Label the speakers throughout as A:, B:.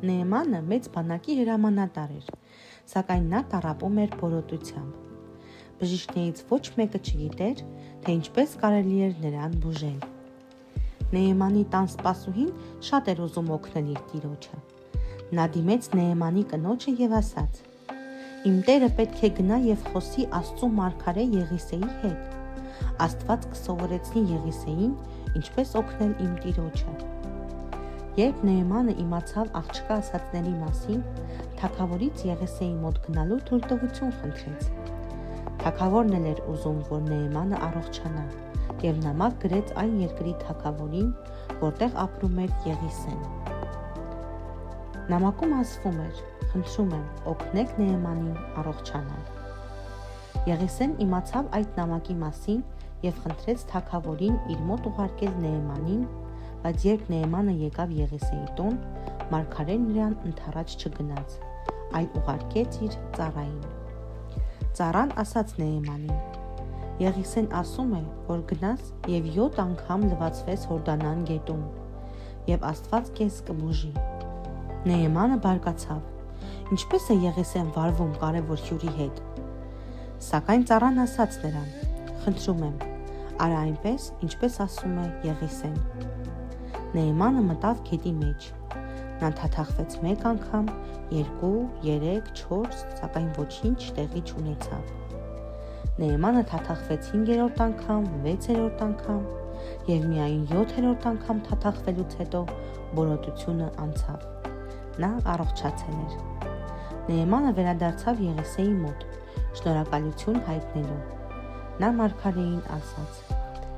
A: Նեեմանը մեծ բանակի հրամանատար էր, սակայն նա տառապում էր բորոտությամբ։ Բժիշկներից ոչ մեկը չգիտեր, թե ինչպես կարելի էր նրան բուժել։ Նեեմանի տան սպասուհին շատ էր ուզում օգնել իր տիրոջը։ Նա դիմեց Նեեմանի կնոջը և ասաց. «Իմ տերը պետք է գնա և խոսի Աստծու մարգարե Եղիսեի հետ։ Աստված կսովորեցնի Եղիսեին, ինչպես օգնել իմ տիրոջը»։ Երբ Նեեմանը իմացավ աղջկա ասածների մասին, թագավորից Եղիսեի մոտ գնալու թույլտվություն խնդրեց։ Թագավորն էլ էր ուզում, որ Նեեմանը առողջանա, և նամակ գրեց այն երկրի թագավորին, որտեղ ապրում էր Եղիսեն։ Նամակում ասվում էր. «Խնդրում եմ, օգնեք Նեեմանին առողջանալ»։ Եղիսեն իմացավ այդ նամակի մասին և խնդրեց թագավորին իր մոտ ուղարկել Նեեմանին, բայց երբ Նեեմանը եկավ Եղիսեի տուն, մարգարեն նրան ընդառաջ չգնաց, այլ ուղարկեց իր ծառային։ Ծառան ասաց Նեեմանին. «Եղիսեն ասում է, որ գնաս և 7 անգամ լվացվես Հորդանան գետում, և Աստված քեզ կբուժի»։ Նեեմանը բարկացավ. ինչպես է Եղիսեն վարվում կարևոր հյուրի հետ։ Սակայն ծառան ասաց նրան. «Խնդրում եմ, արա այնպես, ինչպես ասում է Եղիսեն»։ Նեեմանը մտավ գետի մեջ։ Նա թաթախվեց 1 անգամ, 2, 3, 4, սակայն ոչինչ տեղի չունեցավ։ Նեեմանը թաթախվեց 5-րդ անգամ, 6-րդ անգամ, և միայն 7-րդ անգամ թաթախվելուց հետո բորոտությունը անցավ։ Նա առողջացել էր։ Նեեմանը վերադարձավ Եղիսեի մոտ, շնորհակալություն հայտնելու։ Նա մարգարեին ասաց.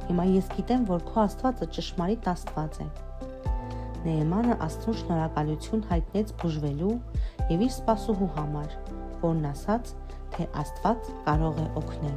A: «Հիմա ես գիտեմ, որ քո Աստվածը ճշմարիտ Աստված է»։ Նեեմանը Աստծուն շնորհակալություն հայտնեց բուժվելու և իր սպասուհու համար, որն ասաց, թե Աստված կարող է օգնել։